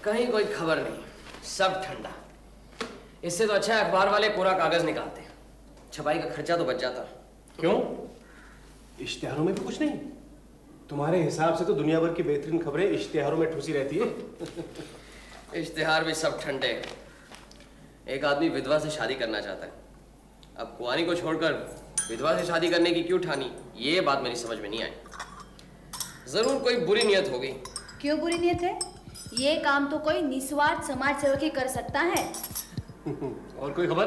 कहीं कोई खबर नहीं, सब ठंडा। इससे तो अच्छा है अखबार वाले पूरा कागज निकालते, छपाई का खर्चा तो बच जाता। क्यों? इश्तिहारों में भी कुछ नहीं? तुम्हारे हिसाब से तो दुनिया भर की बेहतरीन खबरें इश्तिहारों में ठूसी रहती है। इश्तिहार भी सब ठंडे। एक आदमी विधवा से शादी करना चाहता है, अब कुंवारी को छोड़कर विधवा से शादी करने की क्यों ठानी, ये बात मेरी समझ में नहीं आई। जरूर कोई बुरी नियत होगी। क्यों बुरी नियत है? ये काम तो कोई निस्वार्थ समाज सेवक ही कर सकता है। और कोई खबर?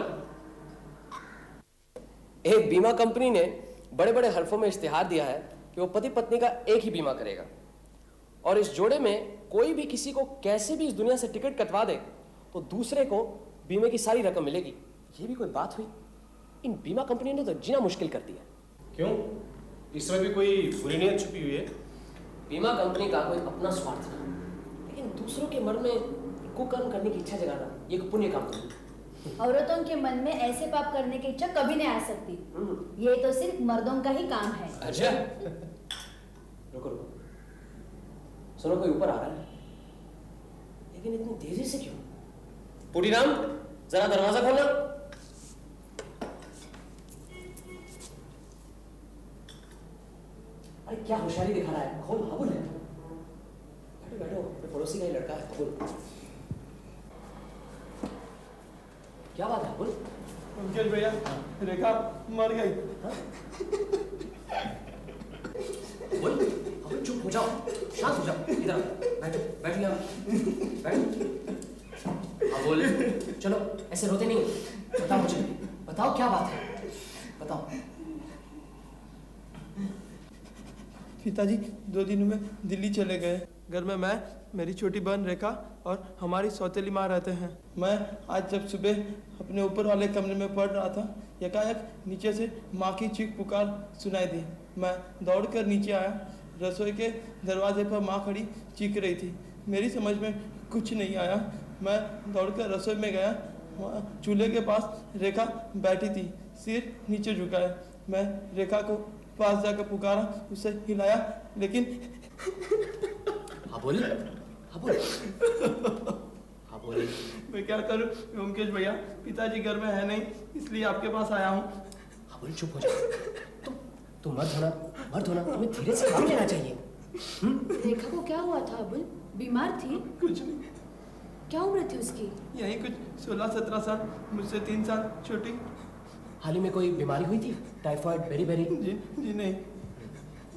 एक बीमा कंपनी ने बड़े बड़े हरफों में इश्तिहार दिया है कि वो पति पत्नी का एक ही बीमा करेगा, और इस जोड़े में कोई भी किसी को कैसे भी इस दुनिया से टिकट कटवा दे तो दूसरे को बीमे की सारी रकम मिलेगी। ये भी कोई बात हुई? इन बीमा कंपनियों ने तो जीना मुश्किल कर दिया। क्यों? इसमें भी कोई बुरी नियत छुपी हुई है? बीमा कंपनी का कोई अपना स्वार्थ ना, लेकिन दूसरों के मन में कुकर्म करने की इच्छा जगाना ये एक पुण्य काम नहीं। औरतों के मन में ऐसे पाप करने की इच्छा कभी नहीं आ सकती। ये तो सिर्फ मर्दों का ही काम है। अच्छा, रुको रुको, सुनो कोई ऊपर आ रहा है, लेकिन इतनी तेजी से क्यों? पुटीराम, जरा दरवाजा खोलना। अरे क्या होशियारी दिखा रहा है, खोल। हाबुल है, बैठो बैठो, अपने पड़ोसी का ही लड़का है। हाबुल, क्या बात है हाबुल? मुकेश भैया, रेखा मर गई। बोल, हाबुल चुप हो जाओ, शांत हो जाओ, इधर बैठो, बैठ लिया, बैठो। हाबुल, चलो ऐसे रोते नहीं, बताओ मुझे, बताओ क्या बात है, बताओ। पिताजी 2 दिन में दिल्ली चले गए। घर में मैं, मेरी छोटी बहन रेखा और हमारी सौतेली माँ रहते हैं। मैं आज जब सुबह अपने ऊपर वाले कमरे में पढ़ रहा था, एकाएक नीचे से माँ की चीख पुकार सुनाई दी। मैं दौड़कर नीचे आया। रसोई के दरवाजे पर माँ खड़ी चीख रही थी। मेरी समझ में कुछ नहीं आया। मैं दौड़कर रसोई में गया। वहाँ चूल्हे के पास रेखा बैठी थी, सिर नीचे झुकाए। मैं रेखा को पास जाकर पुकारा, उसे हिलाया, लेकिन हाबुल, हाबुल, हाबुल, मैं क्या करूं ओमकेश भैया, पिताजी घर में है नहीं, इसलिए आपके पास आया हूं। हाबुल चुप हो जाओ, तुम मर्द होना, तुम्हें धीरे से काम लेना चाहिए। रेखा को क्या हुआ था अबुल? बीमार थी? कुछ नहीं। क्या उम्र थी उसकी? यही कुछ 16-17 साल, मुझसे 3 साल छोटी। हाल ही में कोई बीमारी हुई थी, टाइफाइड, बेरी? जी नहीं।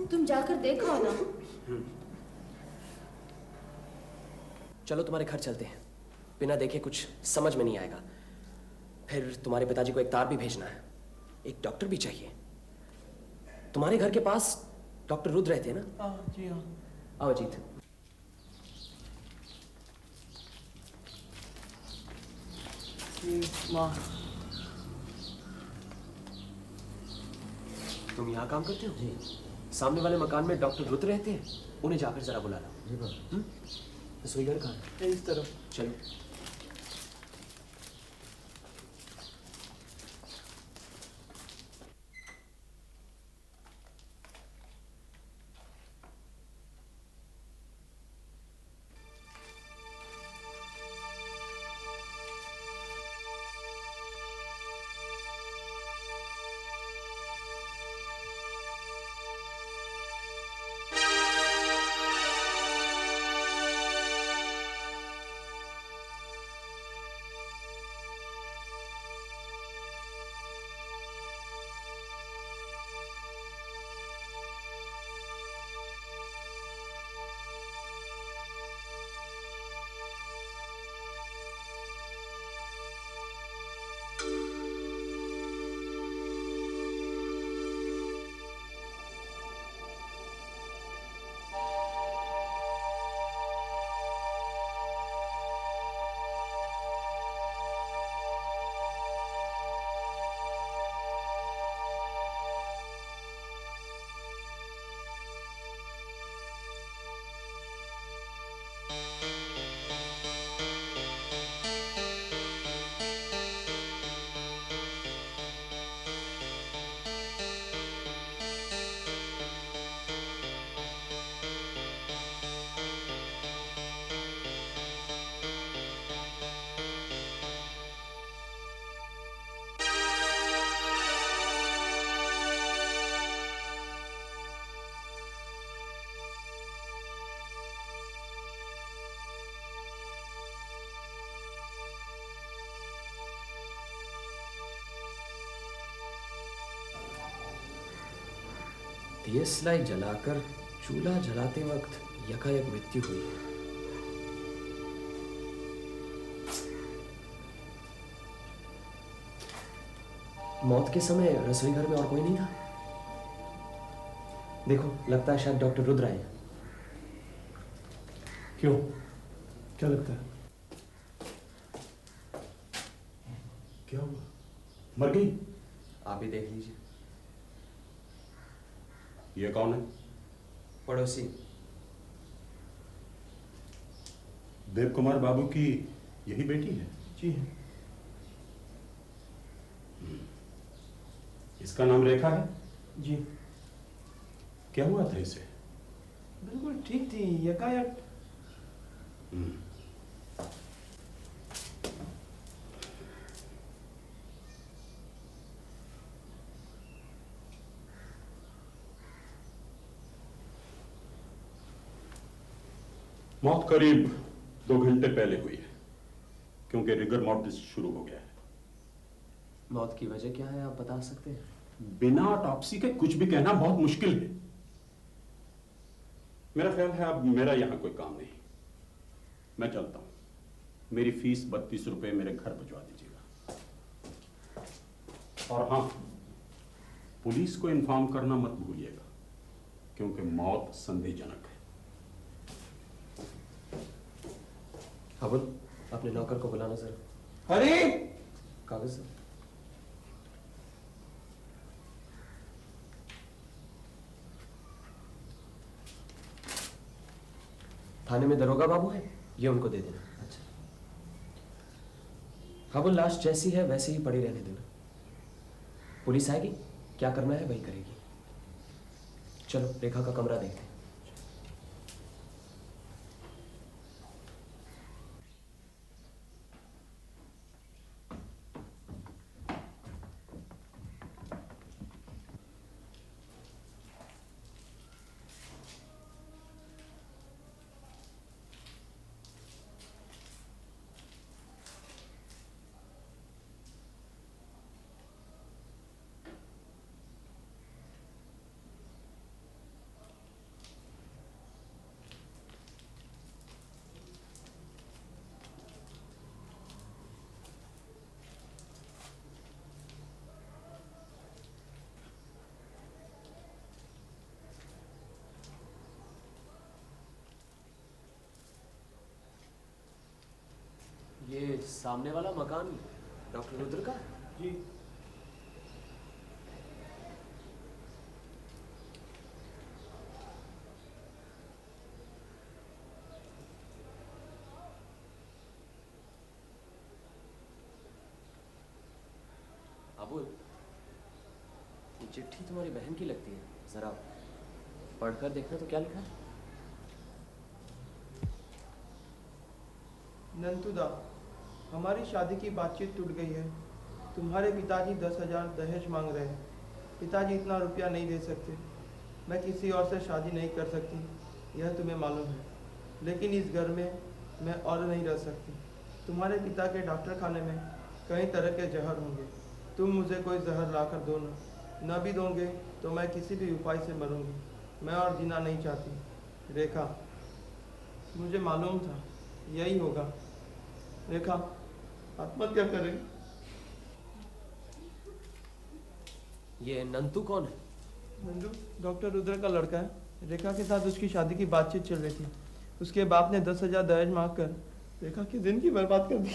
तुम जाकर देखो ना। चलो तुम्हारे घर चलते हैं, बिना देखे कुछ समझ में नहीं आएगा। फिर तुम्हारे पिताजी को एक तार भी भेजना है, एक डॉक्टर भी चाहिए। तुम्हारे घर के पास डॉक्टर रुद्र रहते हैं ना? हाँ जी हाँ। आओ अजीत। माँ, तुम यहाँ काम करते हो? जी। सामने वाले मकान में डॉक्टर रुद्र रहते हैं, उन्हें जाकर जरा बुला लो। जी। रसोई घर कहाँ है? इस तरफ। चलो। दियसलाई जलाकर चूल्हा जलाते वक्त यकायक मृत्यु हुई है। मौत के समय रसोई घर में और कोई नहीं था। देखो, लगता है शायद डॉक्टर रुद्र आए। क्यों, क्या लगता है? क्या हुआ? मर गई? आप भी देख लीजिए। ये कौन है? पड़ोसी। देव कुमार बाबू की यही बेटी है? जी हाँ। इसका नाम रेखा है? जी। क्या हुआ था इसे? बिल्कुल ठीक थी, यकायक। मौत करीब 2 घंटे पहले हुई है, क्योंकि रिगर मॉर्टिस शुरू हो गया है। मौत की वजह क्या है, आप बता सकते हैं? बिना ऑटोप्सी के कुछ भी कहना बहुत मुश्किल है। मेरा ख्याल है अब मेरा यहां कोई काम नहीं, मैं चलता हूं। मेरी फीस 32 रुपए मेरे घर भिजवा दीजिएगा। और हाँ, पुलिस को इन्फॉर्म करना मत भूलिएगा, क्योंकि मौत संदेहजनक है। अबुल, अपने नौकर को बुलाना जरा। अरे कागज सर। थाने में दरोगा बाबू है, ये उनको दे देना। अच्छा। अबुल, लाश जैसी है वैसे ही पड़ी रहने देना। पुलिस आएगी, क्या करना है वही करेगी। चलो रेखा का कमरा देखते हैं। ये सामने वाला मकान डॉक्टर रुद्र का? जी। अबुल, ये चिट्ठी तुम्हारी बहन की लगती है, जरा पढ़कर देखना तो क्या लिखा है। नंतुदा, हमारी शादी की बातचीत टूट गई है। तुम्हारे पिताजी 10,000 दहेज मांग रहे हैं। पिताजी इतना रुपया नहीं दे सकते। मैं किसी और से शादी नहीं कर सकती, यह तुम्हें मालूम है। लेकिन इस घर में मैं और नहीं रह सकती। तुम्हारे पिता के डॉक्टर खाने में कई तरह के जहर होंगे। तुम मुझे कोई जहर ला कर दो न भी दोगे तो मैं किसी भी उपाय से मरूंगी। मैं और जीना नहीं चाहती। रेखा, मुझे मालूम था यही होगा। रेखा, आत्महत्या करें। ये नंतू कौन है? नंदू डॉक्टर रुद्र का लड़का है। रेखा के साथ उसकी शादी की बातचीत चल रही थी। उसके बाप ने 10,000 दहेज मांग कर रेखा की जिंदगी बर्बाद कर दी।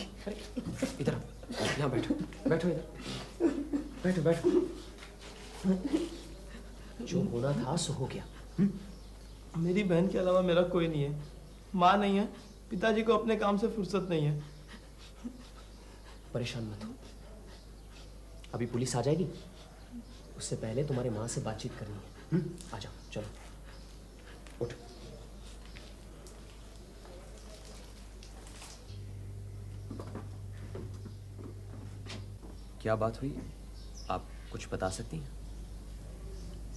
इधर यहाँ बैठो, बैठो इधर, बैठो बैठो। जो होना था सो हो गया। मेरी बहन के अलावा मेरा कोई नहीं है। माँ नहीं है, पिताजी को अपने काम से फुर्सत नहीं है। परेशान मत हो, अभी पुलिस आ जाएगी, उससे पहले तुम्हारे माँ से बातचीत करनी है। आ जाओ, चलो उठ। क्या बात हुई, आप कुछ बता सकती हैं?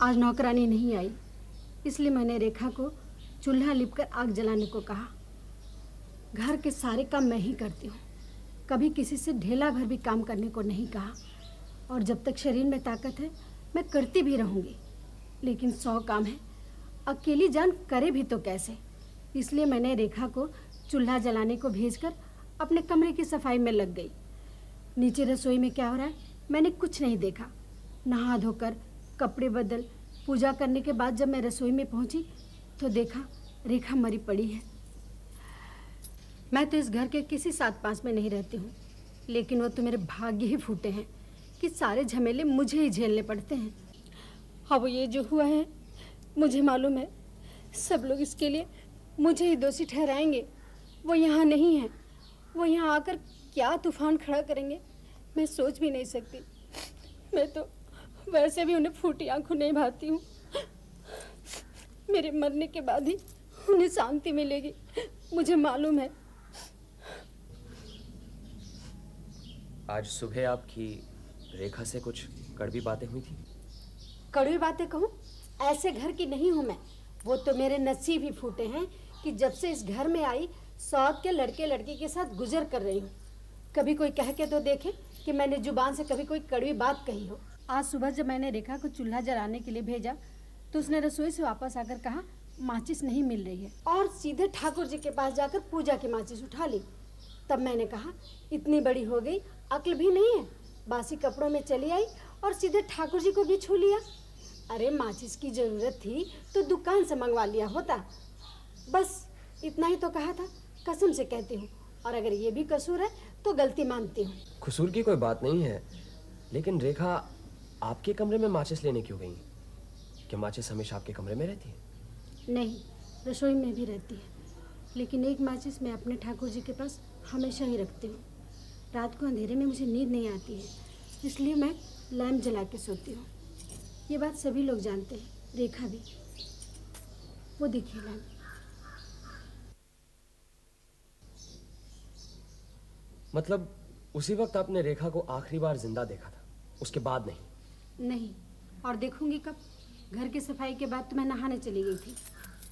आज नौकरानी नहीं आई, इसलिए मैंने रेखा को चूल्हा लिपकर आग जलाने को कहा। घर के सारे काम मैं ही करती हूँ, कभी किसी से ढेला भर भी काम करने को नहीं कहा। और जब तक शरीर में ताकत है मैं करती भी रहूँगी। लेकिन 100 काम है, अकेली जान करे भी तो कैसे। इसलिए मैंने रेखा को चूल्हा जलाने को भेजकर अपने कमरे की सफाई में लग गई। नीचे रसोई में क्या हो रहा है मैंने कुछ नहीं देखा। नहा धोकर कपड़े बदल पूजा करने के बाद जब मैं रसोई में पहुंची तो देखा रेखा मरी पड़ी है। मैं तो इस घर के किसी 7-5 में नहीं रहती हूँ, लेकिन वो तो मेरे भाग्य ही फूटे हैं कि सारे झमेले मुझे ही झेलने पड़ते हैं। अब ये जो हुआ है मुझे मालूम है सब लोग इसके लिए मुझे ही दोषी ठहराएंगे। वो यहाँ नहीं है, वो यहाँ आकर क्या तूफान खड़ा करेंगे मैं सोच भी नहीं सकती। मैं तो वैसे भी उन्हें फूटी आंखों नहीं भाती हूँ। मेरे मरने के बाद ही उन्हें शांति मिलेगी, मुझे मालूम है। आज सुबह आपकी रेखा से कुछ कड़वी बातें हुई थी? कड़वी बातें कहूँ? ऐसे घर की नहीं हूँ मैं। वो तो मेरे नसीब ही फूटे हैं कि जब से इस घर में आई सौत के लड़के लड़की के साथ गुजर कर रही हूँ। कभी कोई कह के तो देखे कि मैंने जुबान से कभी कोई कड़वी बात कही हो। आज सुबह जब मैंने रेखा को चूल्हा जलाने के लिए भेजा तो उसने रसोई से वापस आकर कहा माचिस नहीं मिल रही है, और सीधे ठाकुर जी के पास जाकर पूजा की माचिस उठा ली। तब मैंने कहा इतनी बड़ी हो गई अक्ल भी नहीं है, बासी कपड़ों में चली आई और सीधे ठाकुर जी को भी छू लिया। अरे माचिस की जरूरत थी तो दुकान से मंगवा लिया होता। बस इतना ही तो कहा था, कसम से कहती हूँ। और अगर ये भी कसूर है तो गलती मानती हूँ। कसूर की कोई बात नहीं है, लेकिन रेखा आपके कमरे में माचिस लेने क्यों गई? क्या माचिस हमेशा आपके कमरे में रहती है? नहीं, रसोई में भी रहती है, लेकिन एक माचिस मैं अपने ठाकुर जी के पास हमेशा ही रखती हूँ। रात को अंधेरे में मुझे नींद नहीं आती है, इसलिए मैं लैम्प जला के सोती हूँ। ये बात सभी लोग जानते हैं, रेखा भी। वो देखिए लैम्प। मतलब उसी वक्त आपने रेखा को आखिरी बार जिंदा देखा था, उसके बाद नहीं? नहीं, और देखूंगी कब? घर की सफाई के बाद तो मैं नहाने चली गई थी।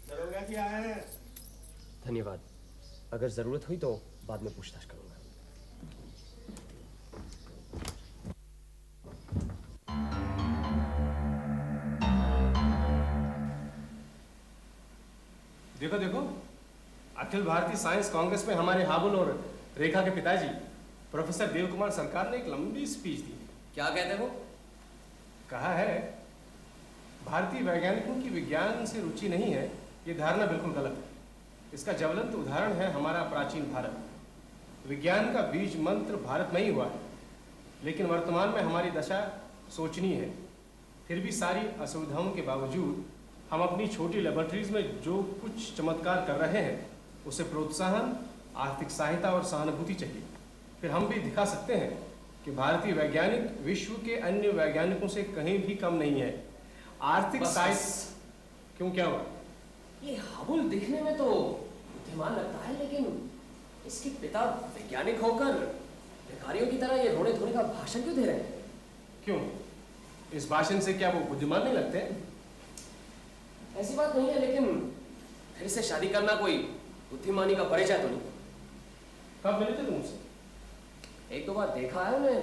दरोगा क्या है? धन्यवाद। अगर जरूरत हुई तो बाद में पूछताछ करूंगा। देखो देखो, अखिल भारतीय साइंस कांग्रेस में हमारे हाबुल और रेखा के पिताजी प्रोफेसर देव कुमार सरकार ने एक लंबी स्पीच दी। क्या कहते हो? कहा है भारतीय वैज्ञानिकों की विज्ञान से रुचि नहीं है, ये धारणा बिल्कुल गलत है। इसका ज्वलंत उदाहरण है हमारा प्राचीन भारत। विज्ञान का बीज मंत्र भारत में ही हुआ है, लेकिन वर्तमान में हमारी दशा सोचनीय है। फिर भी सारी असुविधाओं के बावजूद हम अपनी छोटी लेबोरेटरीज में जो कुछ चमत्कार कर रहे हैं उसे प्रोत्साहन, आर्थिक सहायता और सहानुभूति चाहिए। फिर हम भी दिखा सकते हैं कि भारतीय वैज्ञानिक विश्व के अन्य वैज्ञानिकों से कहीं भी कम नहीं है। आर्थिक सहायता क्यों, क्या हुआ? ये हाबुल दिखने में तो बुद्धिमान लगता है, लेकिन इसके पिता वैज्ञानिक होकर भिखारियों की तरह ये रोने धोने का भाषण क्यों दे रहे हैं? क्यों, इस भाषण से क्या वो बुद्धिमान नहीं लगते? ऐसी बात नहीं है, लेकिन फिर से शादी करना कोई बुद्धिमानी का परिचय तो नहीं। कब मिले थे तुमसे? 1-2 बार देखा है उन्हें,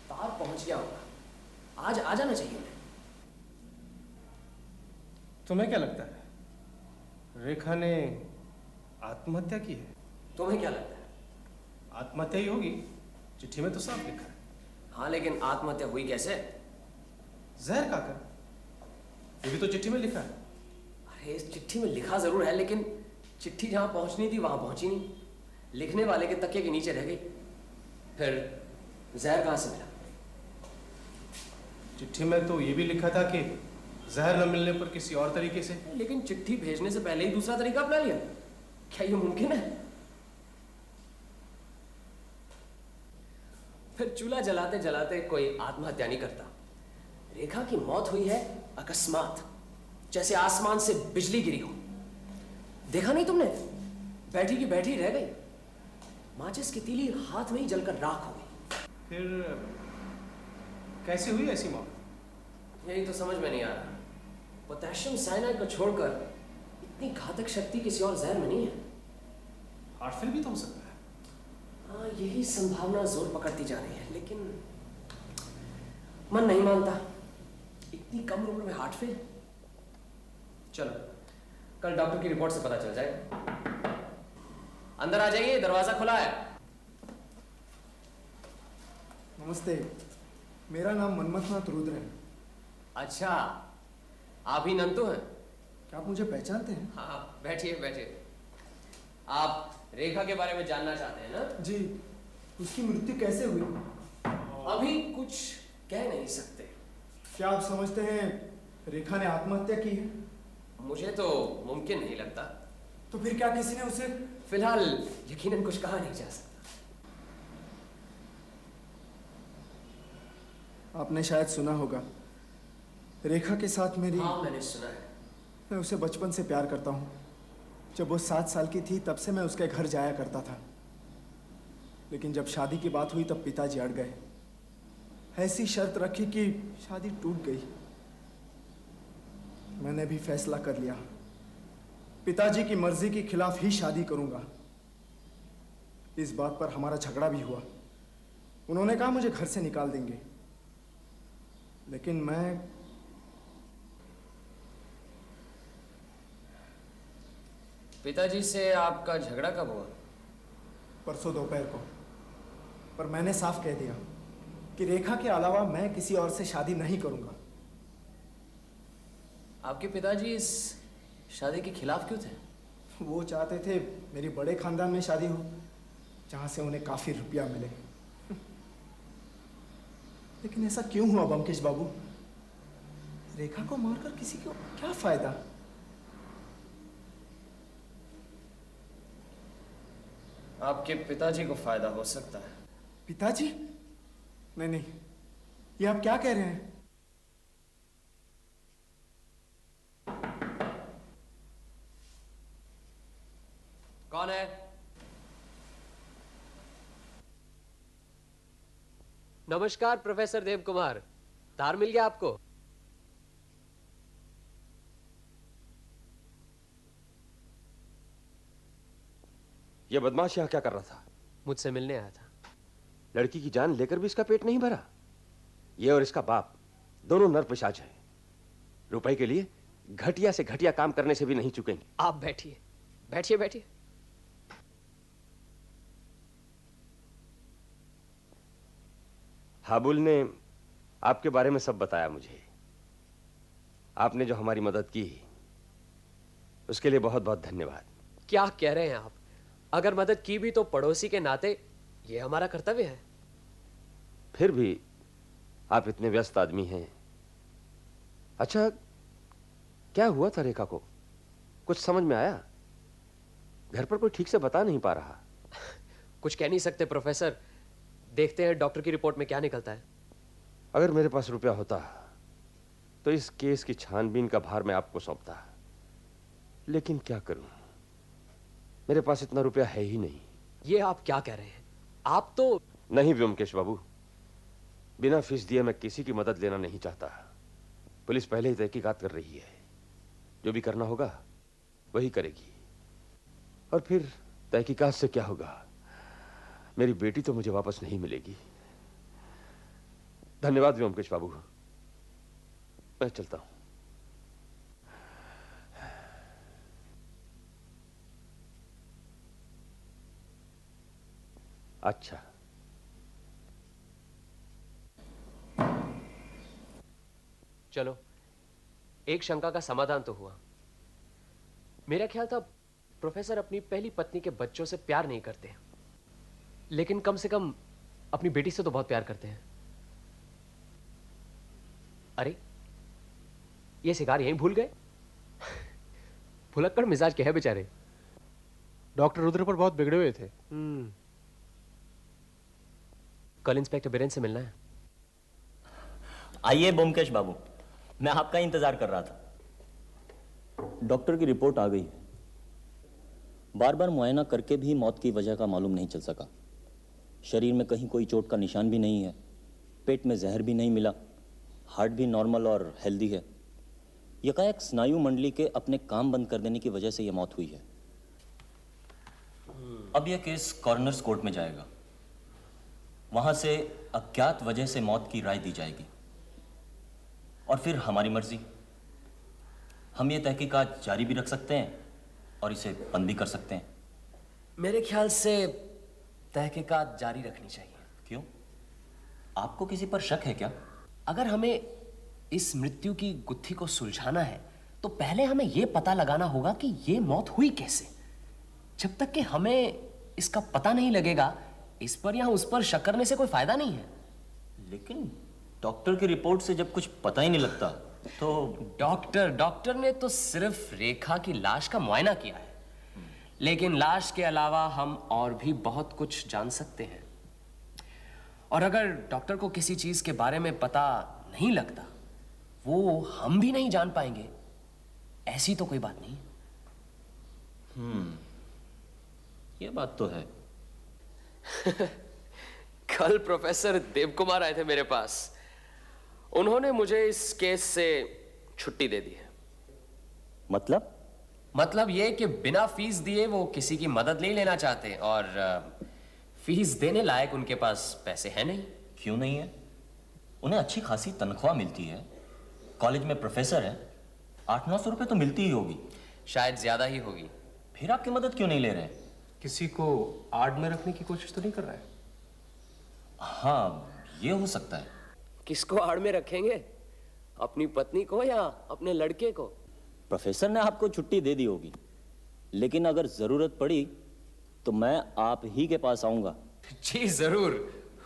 तार पहुंच गया होगा। आज आ जाना चाहिए उन्हें। तुम्हें क्या लगता है, रेखा ने आत्महत्या की है? तुम्हें क्या लगता है? आत्महत्या ही होगी, चिट्ठी में तो साफ लिखा है। हाँ, लेकिन आत्महत्या हुई कैसे? जहर खाकर, ये भी तो चिट्ठी में लिखा है। अरे इस चिट्ठी में लिखा जरूर है, लेकिन चिट्ठी जहां पहुंचनी थी वहां पहुंची नहीं, लिखने वाले के तकिए के नीचे रह गई। फिर जहर कहां से मिला? चिट्ठी में तो ये भी लिखा था कि जहर न मिलने पर किसी और तरीके से। लेकिन चिट्ठी भेजने से पहले ही दूसरा तरीका अपना लिया, क्या ये मुमकिन है? फिर चूल्हा जलाते जलाते कोई आत्महत्या नहीं करता। रेखा की मौत हुई है अकस्मात, जैसे आसमान से बिजली गिरी हो। देखा नहीं तुमने? बैठी की बैठी रह गई, माचिस की तीली हाथ में ही जलकर राख हो गई। फिर कैसे हुई ऐसी मौत? यही तो समझ में नहीं आ रहा। पोटेशियम साइनाइड को छोड़कर इतनी घातक शक्ति किसी और जहर में नहीं है। हार्ट फेल भी तो हो सकता है। हाँ, यही संभावना जोर पकड़ती जा रही है, लेकिन मन नहीं मानता। इतनी कम उम्र में हार्ट फेल। चलो कल डॉक्टर की रिपोर्ट से पता चल जाएगा। अंदर आ जाइए, दरवाजा खुला है। नमस्ते, मेरा नाम मनमथनाथ रुद्र है। अच्छा, आप ही नंतु हैं? क्या आप मुझे पहचानते हैं? हाँ, बैठिए बैठिए। आप रेखा के बारे में जानना चाहते हैं ना? जी, उसकी मृत्यु कैसे हुई? अभी कुछ कह नहीं सकते। क्या आप समझते हैं रेखा ने आत्महत्या की है? मुझे तो मुमकिन नहीं लगता। तो फिर क्या किसी ने उसे? फिलहाल यकीनन कुछ कहा नहीं जा सकता। आपने शायद सुना होगा, रेखा के साथ मेरी। हाँ, मैंने सुना है। मैं उसे बचपन से प्यार करता हूँ। जब वो 7 साल की थी तब से मैं उसके घर जाया करता था। लेकिन जब शादी की बात हुई तब पिताजी अड़ गए। ऐसी शर्त रखी कि शादी टूट गई। मैंने भी फैसला कर लिया, पिताजी की मर्जी के खिलाफ ही शादी करूंगा। इस बात पर हमारा झगड़ा भी हुआ। उन्होंने कहा मुझे घर से निकाल देंगे, लेकिन मैं पिताजी से आपका झगड़ा कब हुआ? परसों दोपहर को। पर मैंने साफ कह दिया कि रेखा के अलावा मैं किसी और से शादी नहीं करूंगा। आपके पिताजी इस शादी के खिलाफ क्यों थे? वो चाहते थे मेरी बड़े खानदान में शादी हो, जहां से उन्हें काफी रुपया मिले। लेकिन ऐसा क्यों हुआ बमकेश बाबू? रेखा को मारकर किसी को क्या फायदा? आपके पिताजी को फायदा हो सकता है। पिताजी? नहीं नहीं, ये आप क्या कह रहे हैं? कौन है? नमस्कार प्रोफेसर देव कुमार, तार मिल गया आपको? यह बदमाश यहां क्या कर रहा था? मुझसे मिलने आया था। लड़की की जान लेकर भी इसका पेट नहीं भरा? यह और इसका बाप दोनों नरपिशाच हैं। रुपए के लिए घटिया से घटिया काम करने से भी नहीं चुकेंगे। आप बैठिए बैठिए बैठिए। हाबुल ने आपके बारे में सब बताया मुझे। आपने जो हमारी मदद की उसके लिए बहुत बहुत धन्यवाद। क्या कह रहे हैं आप? अगर मदद की भी तो पड़ोसी के नाते यह हमारा कर्तव्य है। फिर भी आप इतने व्यस्त आदमी हैं। अच्छा, क्या हुआ था रेखा को? कुछ समझ में आया? घर पर कोई ठीक से बता नहीं पा रहा। कुछ कह नहीं सकते प्रोफेसर, देखते हैं डॉक्टर की रिपोर्ट में क्या निकलता है। अगर मेरे पास रुपया होता तो इस केस की छानबीन का भार मैं आपको सौंपता, लेकिन क्या करूं, मेरे पास इतना रुपया है ही नहीं। ये आप क्या कह रहे हैं? आप तो... नहीं व्योमकेश बाबू, बिना फीस दिए मैं किसी की मदद लेना नहीं चाहता। पुलिस पहले ही तहकीकात कर रही है, जो भी करना होगा वही करेगी। और फिर तहकीकात से क्या होगा? मेरी बेटी तो मुझे वापस नहीं मिलेगी। धन्यवाद व्योमकेश बाबू, मैं चलता हूं। अच्छा, चलो, एक शंका का समाधान तो हुआ। मेरा ख्याल था प्रोफेसर अपनी पहली पत्नी के बच्चों से प्यार नहीं करते, लेकिन कम से कम अपनी बेटी से तो बहुत प्यार करते हैं। अरे, ये सिगार यहीं भूल गए? भुलक्कड़ मिजाज के है बेचारे। डॉक्टर रुद्र पर बहुत बिगड़े हुए थे। कल इंस्पेक्टर बिरेन से मिलना है। आइए ब्योमकेश बाबू, मैं आपका इंतजार कर रहा था। डॉक्टर की रिपोर्ट आ गई है। बार बार मुआयना करके भी मौत की वजह का मालूम नहीं चल सका। शरीर में कहीं कोई चोट का निशान भी नहीं है, पेट में जहर भी नहीं मिला, हार्ट भी नॉर्मल और हेल्दी है। यकायक स्नायु मंडली के अपने काम बंद कर देने की वजह से यह मौत हुई है। अब यह केस कॉर्नर्स कोर्ट में जाएगा, वहां से अज्ञात वजह से मौत की राय दी जाएगी। और फिर हमारी मर्जी। हम ये तहकीकात जारी भी रख सकते हैं और इसे बंद भी कर सकते हैं। मेरे ख्याल से तहकीकात जारी रखनी चाहिए। क्यों? आपको किसी पर शक है क्या? अगर हमें इस मृत्यु की गुत्थी को सुलझाना है तो पहले हमें यह पता लगाना होगा कि यह मौत हुई कैसे। जब तक कि हमें इसका पता नहीं लगेगा, इस पर या उस पर शक करने से कोई फायदा नहीं है। लेकिन डॉक्टर की रिपोर्ट से जब कुछ पता ही नहीं लगता तो डॉक्टर ने तो सिर्फ रेखा की लाश का मुआयना किया है, लेकिन लाश के अलावा हम और भी बहुत कुछ जान सकते हैं। और अगर डॉक्टर को किसी चीज के बारे में पता नहीं लगता, वो हम भी नहीं जान पाएंगे। ऐसी तो कोई बात नहीं। ये बात तो है। कल प्रोफेसर देवकुमार आए थे मेरे पास। उन्होंने मुझे इस केस से छुट्टी दे दी है। मतलब ये कि बिना फीस दिए वो किसी की मदद नहीं लेना चाहते, और फीस देने लायक उनके पास पैसे हैं नहीं। क्यों नहीं है? उन्हें अच्छी खासी तनख्वाह मिलती है, कॉलेज में प्रोफेसर है, 800-900 रुपए तो मिलती ही होगी। शायद ज्यादा ही होगी। फिर आपकी मदद क्यों नहीं ले रहे? किसी को आड़ में रखने की कोशिश तो नहीं कर रहा है? हाँ, ये हो सकता है। किसको आड़ में रखेंगे? अपनी पत्नी को या अपने लड़के को? प्रोफेसर ने आपको छुट्टी दे दी होगी, लेकिन अगर जरूरत पड़ी तो मैं आप ही के पास आऊंगा। जी जरूर,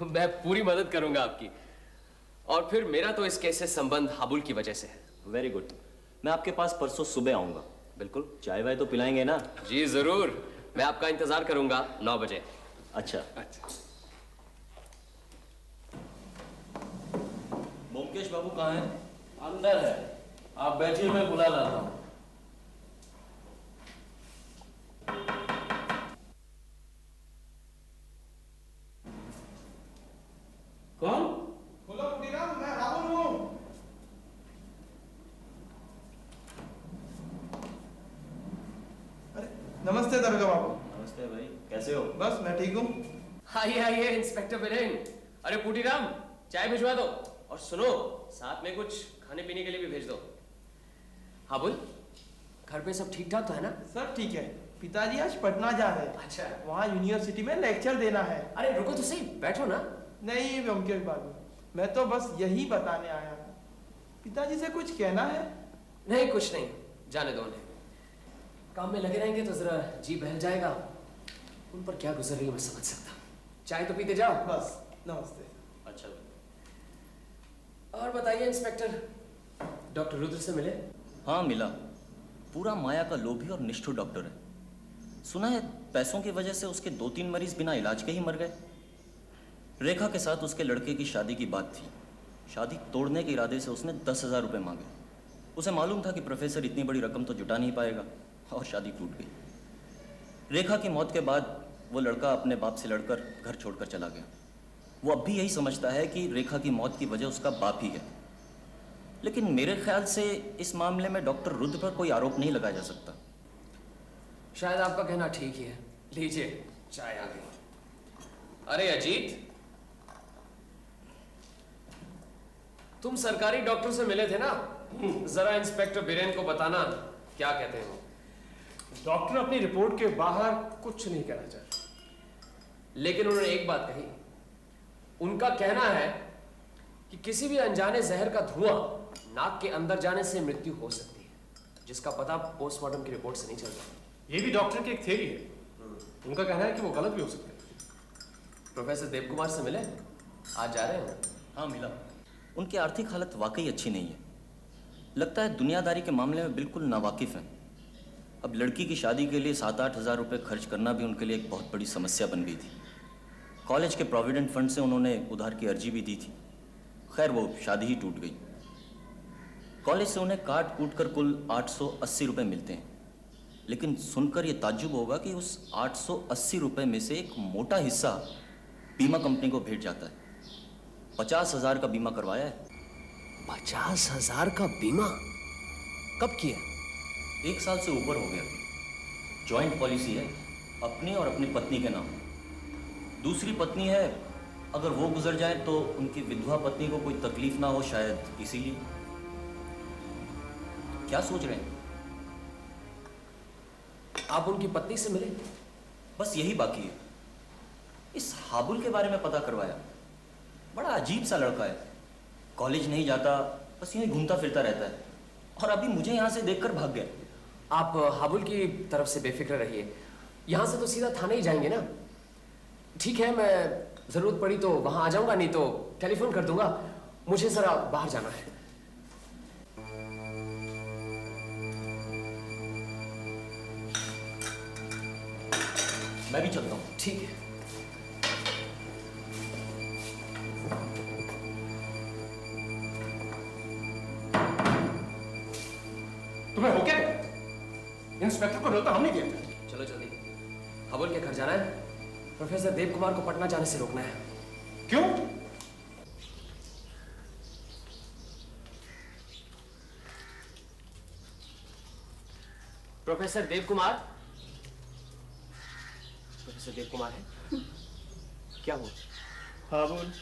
मैं पूरी मदद करूंगा आपकी। और फिर मेरा तो इस केस से संबंध हाबुल की वजह से है। Very good. मैं आपके पास परसों सुबह आऊंगा। बिल्कुल। चाय वाय तो पिलाएंगे ना? जी जरूर, मैं आपका इंतजार करूंगा 9 बजे। अच्छा। ब्योमकेश बाबू कहाँ हैं? अंदर है, आप बैठिए, मैं बुला लाता हूँ। कौन? खोलो मुदीराम, मैं राहुल हूँ। अरे नमस्ते दरोगा बाबू। नमस्ते भाई, कैसे हो? बस मैं ठीक हूँ। आइए इंस्पेक्टर बिरेन। अरे पुटीराम, चाय भिजवा दो, और सुनो, साथ में कुछ खाने पीने के लिए भी भेज दो। हाँ बोल, घर पे सब ठीक ठाक तो है ना? सब ठीक है। पिताजी आज पटना जा रहे हैं। अच्छा। वहाँ यूनिवर्सिटी में लेक्चर देना है। अरे रुको तो सही, बैठो ना। नहीं ब्योमकेश बाबू, मैं तो बस यही बताने आया था। पिताजी से कुछ कहना है? नहीं कुछ नहीं, जाने दो उन्हें। काम में लगे रहेंगे तो जरा जी बहल जाएगा। उन पर क्या गुजर रही है मैं समझ सकता हूँ। चाय तो पीते जाओ। बस, नमस्ते। अच्छा भाई। और बताइए इंस्पेक्टर, डॉक्टर रुद्र से मिले? हाँ मिला। पूरा माया का लोभी और निष्ठुर डॉक्टर है। सुना है पैसों की वजह से उसके 2-3 मरीज बिना इलाज के ही मर गए। रेखा के साथ उसके लड़के की शादी की बात थी। शादी तोड़ने के इरादे से उसने 10,000 रुपये मांगे। उसे मालूम था कि प्रोफेसर इतनी बड़ी रकम तो जुटा नहीं पाएगा, और शादी टूट गई। रेखा की मौत के बाद वो लड़का अपने बाप से लड़कर घर छोड़कर चला गया। वो अब भी यही समझता है कि रेखा की मौत की वजह उसका बाप ही है। लेकिन मेरे ख्याल से इस मामले में डॉक्टर रुद्र पर कोई आरोप नहीं लगाया जा सकता। शायद आपका कहना ठीक ही है। लीजिए, चाय आ गई। अरे अजीत, तुम सरकारी डॉक्टर से मिले थे ना? जरा इंस्पेक्टर बिरेन को बताना क्या कहते हैं वो। डॉक्टर अपनी रिपोर्ट के बाहर कुछ नहीं कहना चाहते, लेकिन उन्होंने एक बात कही। उनका कहना है कि किसी भी अनजाने जहर का धुआं नाक के अंदर जाने से मृत्यु हो सकती है, जिसका पता पोस्टमार्टम की रिपोर्ट से नहीं चलता। ये भी डॉक्टर की एक थ्योरी है। उनका कहना है कि वो गलत भी हो सकते हैं। प्रोफेसर देवकुमार से मिले? आज जा रहे हैं? हाँ मिला। उनकी आर्थिक हालत वाकई अच्छी नहीं है। लगता है दुनियादारी के मामले में बिल्कुल नावाकिफ हैं। अब लड़की की शादी के लिए 7-8 हज़ार रुपये खर्च करना भी उनके लिए एक बहुत बड़ी समस्या बन गई थी। कॉलेज के प्रोविडेंट फंड से उन्होंने उधार की अर्जी भी दी थी। खैर वो शादी ही टूट गई। कॉलेज से उन्हें काट कूट कर कुल 880 रुपये मिलते हैं। लेकिन सुनकर ये ताज्जुब होगा कि उस 880 रुपये में से एक मोटा हिस्सा बीमा कंपनी को भेज जाता है। 50,000 का बीमा करवाया है। 50,000 का बीमा? कब किया? 1 साल से ऊपर हो गया। जॉइंट पॉलिसी है, अपनी और अपनी पत्नी के नाम। दूसरी पत्नी है, अगर वो गुजर जाए तो उनकी विधवा पत्नी को कोई तकलीफ ना हो, शायद इसीलिए। क्या सोच रहे हैं? आप उनकी पत्नी से मिले? बस यही बाकी है। इस हाबुल के बारे में पता करवाया। बड़ा अजीब सा लड़का है, कॉलेज नहीं जाता, बस यूं ही घूमता फिरता रहता है, और अभी मुझे यहाँ से देखकर भाग गया। आप हाबुल की तरफ से बेफिक्र रहिए, यहाँ से तो सीधा थाने ही जाएंगे ना। ठीक है, मैं जरूरत पड़ी तो वहां आ जाऊंगा, नहीं तो टेलीफोन कर दूंगा। मुझे जरा बाहर जाना है। मैं भी चलता हूँ। ठीक है। तुम्हें हो क्या गया? इंस्पेक्टर को न्योता हम नहीं दिया था। चलो जल्दी, हाबुल के घर जाना है। प्रोफेसर देव कुमार को पटना जाने से रोकना है। क्यों? प्रोफेसर देव कुमार, प्रोफेसर देव कुमार है? क्या हुआ? हाबुल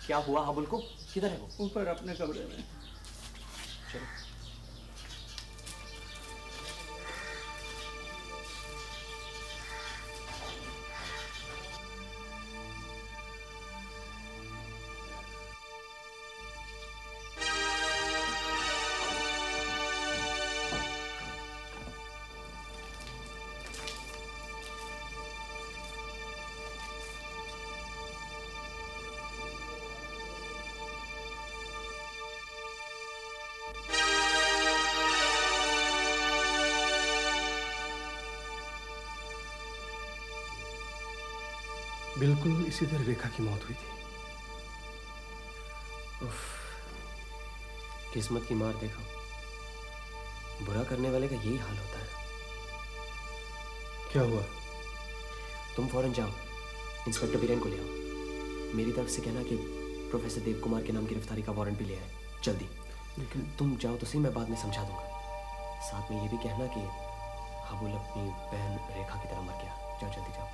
क्या हुआ हाबुल को? किधर है वो? ऊपर अपने कमरे में। चलो। बिल्कुल इसी तरह रेखा की मौत हुई थी। उफ, किस्मत की मार देखो। बुरा करने वाले का यही हाल होता है। क्या हुआ? तुम फौरन जाओ, इंस्पेक्टर बीरेन को ले आओ। मेरी तरफ से कहना कि प्रोफेसर देव कुमार के नाम गिरफ्तारी का वारंट भी ले आए जल्दी। लेकिन तुम जाओ तो सही, मैं बाद में समझा दूंगा। साथ में ये भी कहना कि हाबुल अपनी बहन रेखा की तरह मर गया। जाओ जल्दी जाओ।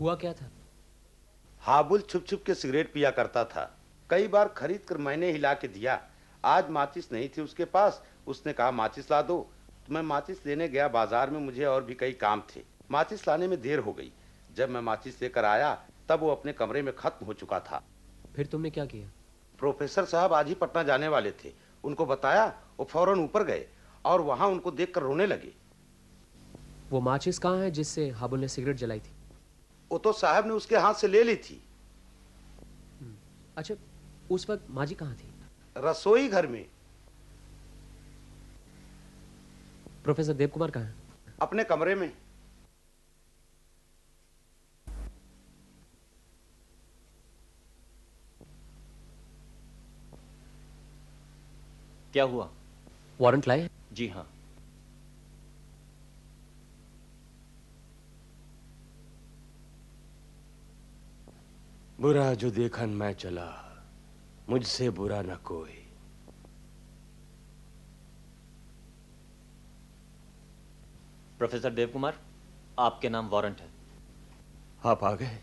हुआ क्या था? हाबुल छुप छुप के सिगरेट पिया करता था। कई बार खरीद कर मैंने हिला के दिया। आज माचिस नहीं थी उसके पास। उसने कहा माचिस ला दो, तो मैं माचिस लेने गया बाजार में। मुझे और भी कई काम थे। माचिस लाने में देर हो गई। जब मैं माचिस लेकर आया तब वो अपने कमरे में खत्म हो चुका था। फिर तुमने क्या किया? प्रोफेसर साहब आज ही पटना जाने वाले थे। उनको बताया, वो फौरन ऊपर गए और वहां उनको देखकर रोने लगे। वो माचिस कहाँ है जिससे हाबुल ने सिगरेट जलाई थी? वो तो साहब ने उसके हाथ से ले ली थी। अच्छा, उस वक्त माँ जी कहाँ थी? रसोई घर में। प्रोफेसर देव कुमार कहाँ है? अपने कमरे में। क्या हुआ? वारंट लाए? जी हाँ। बुरा जो देखन मैं चला, मुझसे बुरा न कोई। प्रोफेसर देव कुमार, आपके नाम वारंट है। आप आ गए,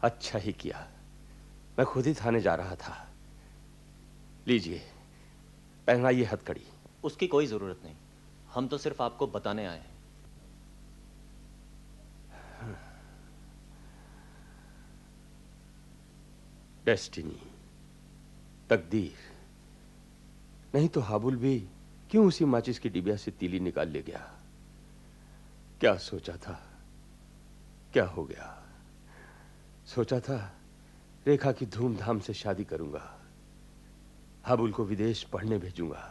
अच्छा ही किया। मैं खुद ही थाने जा रहा था। लीजिए, पहनाइए हथकड़ी। उसकी कोई जरूरत नहीं, हम तो सिर्फ आपको बताने आए हैं। डेस्टिनी, तकदीर। नहीं तो हाबुल भी क्यों उसी माचिस की डिबिया से तीली निकाल ले गया? क्या सोचा था, क्या हो गया? सोचा था रेखा की धूमधाम से शादी करूंगा, हाबुल को विदेश पढ़ने भेजूंगा,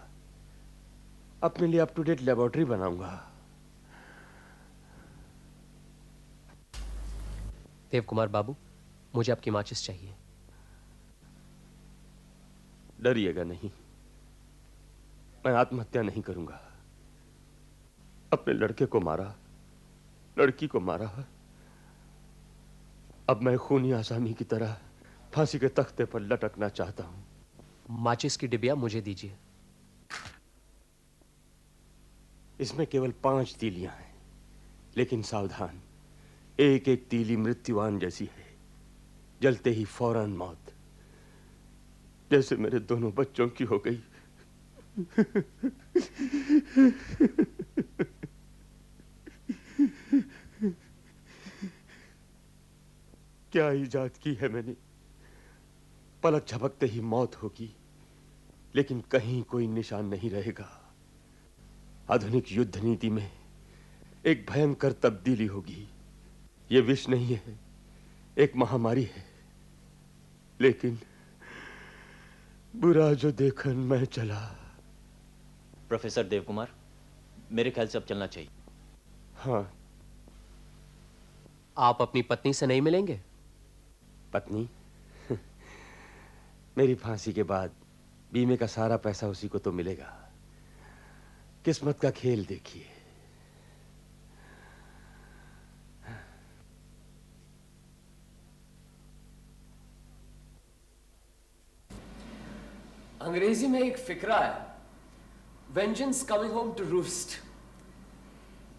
अपने लिए अप टू डेट लेबोरेटरी बनाऊंगा। देव कुमार बाबू, मुझे आपकी माचिस चाहिए। डरिएगा नहीं, मैं आत्महत्या नहीं करूंगा। अपने लड़के को मारा, लड़की को मारा, अब मैं खूनी आसामी की तरह फांसी के तख्ते पर लटकना चाहता हूं। माचिस की डिबिया मुझे दीजिए। इसमें केवल 5 तीलियां हैं, लेकिन सावधान, एक एक तीली मृत्युवान जैसी है, जलते ही फौरन मौत, जैसे मेरे दोनों बच्चों की हो गई। क्या इजाद की है मैंने, पलक झपकते ही मौत होगी, लेकिन कहीं कोई निशान नहीं रहेगा। आधुनिक युद्ध नीति में एक भयंकर तब्दीली होगी। यह विष नहीं है, एक महामारी है, लेकिन बुरा जो देखन मैं चला। प्रोफेसर देवकुमार, मेरे ख्याल से अब चलना चाहिए। हाँ। आप अपनी पत्नी से नहीं मिलेंगे? पत्नी? मेरी फांसी के बाद बीमे का सारा पैसा उसी को तो मिलेगा। किस्मत का खेल देखिए। अंग्रेजी में एक फिक्रा है, vengeance coming home to roost.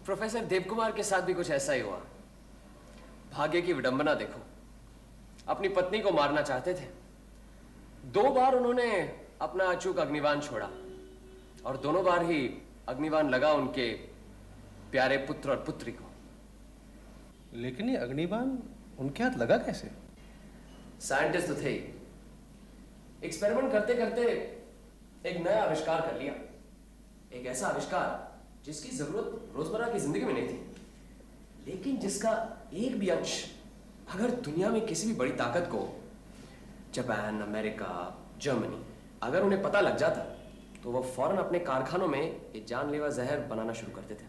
Professor Devkumar के साथ भी कुछ ऐसा ही हुआ। भाग्य की विडंबना देखो, अपनी पत्नी को मारना चाहते थे, 2 बार उन्होंने अपना अचूक अग्निबाण छोड़ा, और दोनों बार ही अग्निबाण लगा उनके प्यारे पुत्र और पुत्री को। लेकिन ये अग्निबाण उनके हाथ लगा कैसे? साइंटिस्ट तो थे ही, एक्सपेरिमेंट करते करते एक नया आविष्कार कर लिया। एक ऐसा आविष्कार जिसकी जरूरत रोजमर्रा की जिंदगी में नहीं थी, लेकिन जिसका एक भी अंश अगर दुनिया में किसी भी बड़ी ताकत को, जापान, अमेरिका, जर्मनी, अगर उन्हें पता लग जाता तो वो फौरन अपने कारखानों में ये जानलेवा जहर बनाना शुरू करते थे।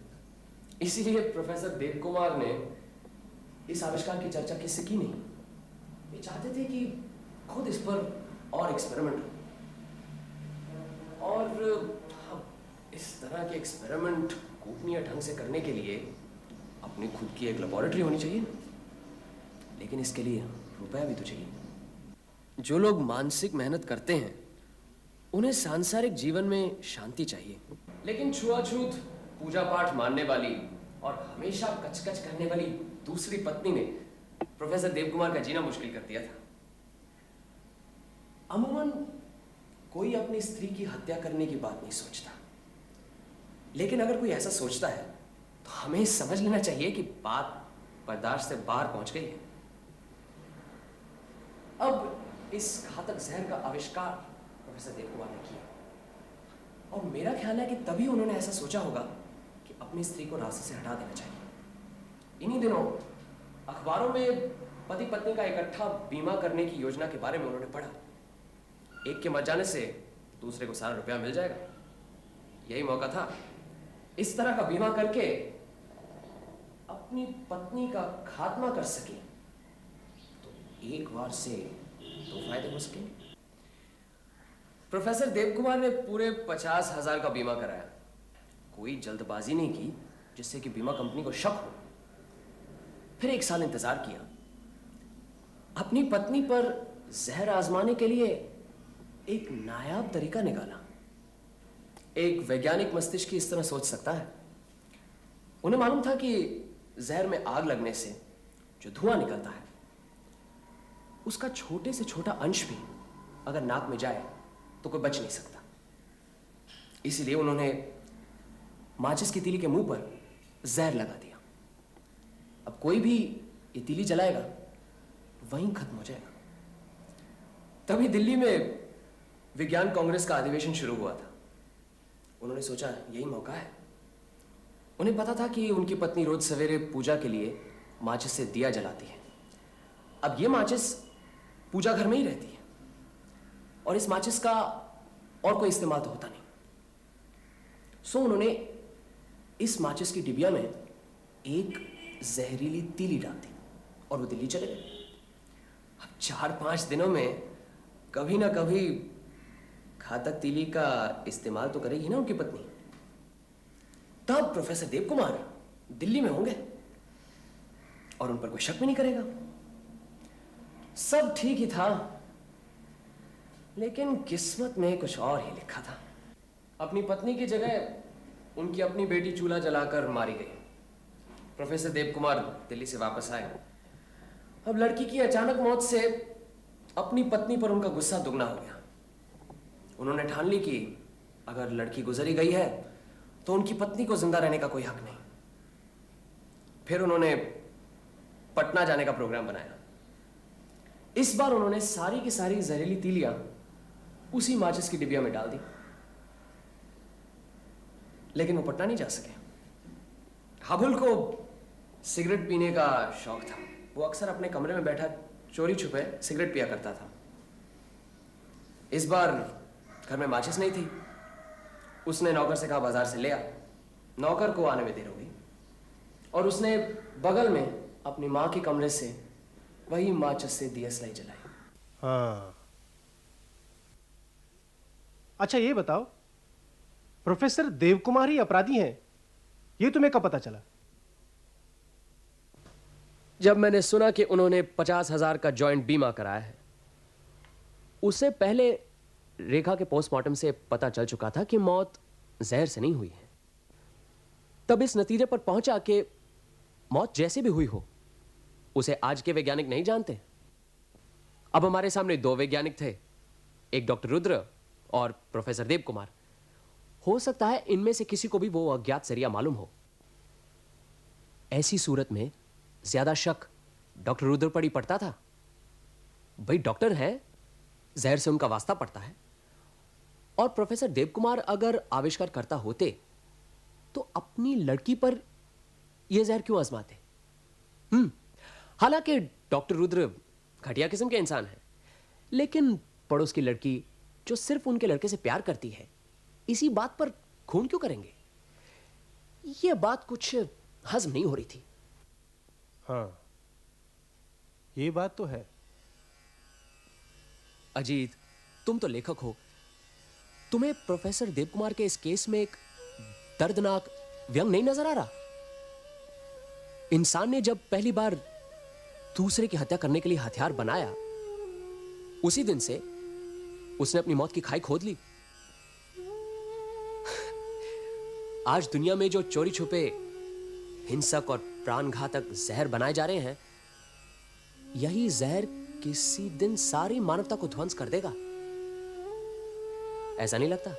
इसीलिए प्रोफेसर देवकुमार ने इस आविष्कार की चर्चा किससे की नहीं। वे चाहते थे कि खुद इस पर और एक्सपेरिमेंट हो, और इस तरह के एक्सपेरिमेंट गोपनीय ढंग से करने के लिए अपनी खुद की एक लेबोरेटरी होनी चाहिए ना। लेकिन इसके लिए रुपया भी तो चाहिए। जो लोग मानसिक मेहनत करते हैं उन्हें सांसारिक जीवन में शांति चाहिए, लेकिन छुआछूत, पूजा पाठ मानने वाली और हमेशा कचकच करने वाली दूसरी पत्नी ने प्रोफेसर देवकुमार का जीना मुश्किल कर दिया था। अमूमन कोई अपनी स्त्री की हत्या करने की बात नहीं सोचता, लेकिन अगर कोई ऐसा सोचता है तो हमें समझ लेना चाहिए कि बात बर्दाश्त से बाहर पहुंच गई है। अब इस घातक जहर का आविष्कार प्रोफेसर देवकुमार ने किया, और मेरा ख्याल है कि तभी उन्होंने ऐसा सोचा होगा कि अपनी स्त्री को रास्ते से हटा देना चाहिए। इन्हीं दिनों अखबारों में पति पत्नी का इकट्ठा बीमा करने की योजना के बारे में उन्होंने पढ़ा। एक के मर जाने से दूसरे को सारा रुपया मिल जाएगा। यही मौका था, इस तरह का बीमा करके अपनी पत्नी का खात्मा कर सके तो एक बार से 2 फायदे हो सकेंगे। प्रोफेसर देवकुमार ने पूरे 50,000 का बीमा कराया। कोई जल्दबाजी नहीं की जिससे कि बीमा कंपनी को शक हो। फिर 1 साल इंतजार किया। अपनी पत्नी पर जहर आजमाने के लिए एक नायाब तरीका निकाला। एक वैज्ञानिक मस्तिष्क इस तरह सोच सकता है। उन्हें मालूम था कि जहर में आग लगने से जो धुआं निकलता है उसका छोटे से छोटा अंश भी अगर नाक में जाए तो कोई बच नहीं सकता। इसीलिए उन्होंने माचिस की तीली के मुंह पर जहर लगा दिया। अब कोई भी ये तीली जलाएगा वहीं खत्म हो जाएगा। तभी दिल्ली में विज्ञान कांग्रेस का अधिवेशन शुरू हुआ था। उन्होंने सोचा यही मौका है। उन्हें पता था कि उनकी पत्नी रोज सवेरे पूजा के लिए माचिस से दिया जलाती है, अब ये माचिस पूजा घर में ही रहती है और इस माचिस का और कोई इस्तेमाल तो होता नहीं। सो उन्होंने इस माचिस की डिबिया में एक जहरीली तीली डाल दी और वो दिल्ली चले गए। अब 4-5 दिनों में कभी ना कभी घातक तीली का इस्तेमाल तो करेगी ना उनकी पत्नी। तब प्रोफेसर देव कुमार दिल्ली में होंगे और उन पर कोई शक भी नहीं करेगा। सब ठीक ही था, लेकिन किस्मत में कुछ और ही लिखा था। अपनी पत्नी की जगह उनकी अपनी बेटी चूल्हा जलाकर मारी गई। प्रोफेसर देव कुमार दिल्ली से वापस आए। अब लड़की की अचानक मौत से अपनी पत्नी पर उनका गुस्सा दुगना हो गया। उन्होंने ठान ली कि अगर लड़की गुजरी गई है तो उनकी पत्नी को जिंदा रहने का कोई हक नहीं। फिर उन्होंने पटना जाने का प्रोग्राम बनाया। इस बार उन्होंने सारी की सारी जहरीली तीलियां उसी माचिस की डिबिया में डाल दी, लेकिन वो पटना नहीं जा सके। हाबुल को सिगरेट पीने का शौक था। वो अक्सर अपने कमरे में बैठा चोरी छुपे सिगरेट पिया करता था। इस बार घर में माचिस नहीं थी। उसने नौकर से कहा बाजार से ले आ। नौकर को आने में देर हो गई और उसने बगल में अपनी मां के कमरे से वही माचिस से दियसलाई जलाई। हाँ, अच्छा ये बताओ, प्रोफेसर देवकुमार ही अपराधी हैं, ये तुम्हें कब पता चला? जब मैंने सुना कि उन्होंने 50,000 का जॉइंट बीमा कराया है। उससे पहले रेखा के पोस्टमार्टम से पता चल चुका था कि मौत जहर से नहीं हुई है। तब इस नतीजे पर पहुंचा कि मौत जैसे भी हुई हो उसे आज के वैज्ञानिक नहीं जानते। अब हमारे सामने 2 वैज्ञानिक थे, एक डॉक्टर रुद्र और प्रोफेसर देव कुमार। हो सकता है इनमें से किसी को भी वो अज्ञात जरिया मालूम हो। ऐसी सूरत में ज्यादा शक डॉक्टर रुद्र पर ही पड़ता था। भाई डॉक्टर हैं, जहर से उनका वास्ता पड़ता है। और प्रोफेसर देव कुमार अगर आविष्कार करता होते तो अपनी लड़की पर यह जहर क्यों आजमाते? हालांकि डॉक्टर रुद्र घटिया किस्म के इंसान हैं, लेकिन पड़ोस की लड़की जो सिर्फ उनके लड़के से प्यार करती है, इसी बात पर खून क्यों करेंगे? यह बात कुछ हजम नहीं हो रही थी। हाँ, ये बात तो है। अजीत, तुम तो लेखक हो। तुम्हें प्रोफेसर देव कुमार के इस केस में एक दर्दनाक व्यंग नहीं नजर आ रहा? इंसान ने जब पहली बार दूसरे की हत्या करने के लिए हथियार बनाया, उसी दिन से उसने अपनी मौत की खाई खोद ली। आज दुनिया में जो चोरी छुपे हिंसक और प्राणघातक जहर बनाए जा रहे हैं, यही जहर किसी दिन सारी मानवता को ध्वंस कर देगा। ऐसा नहीं लगता?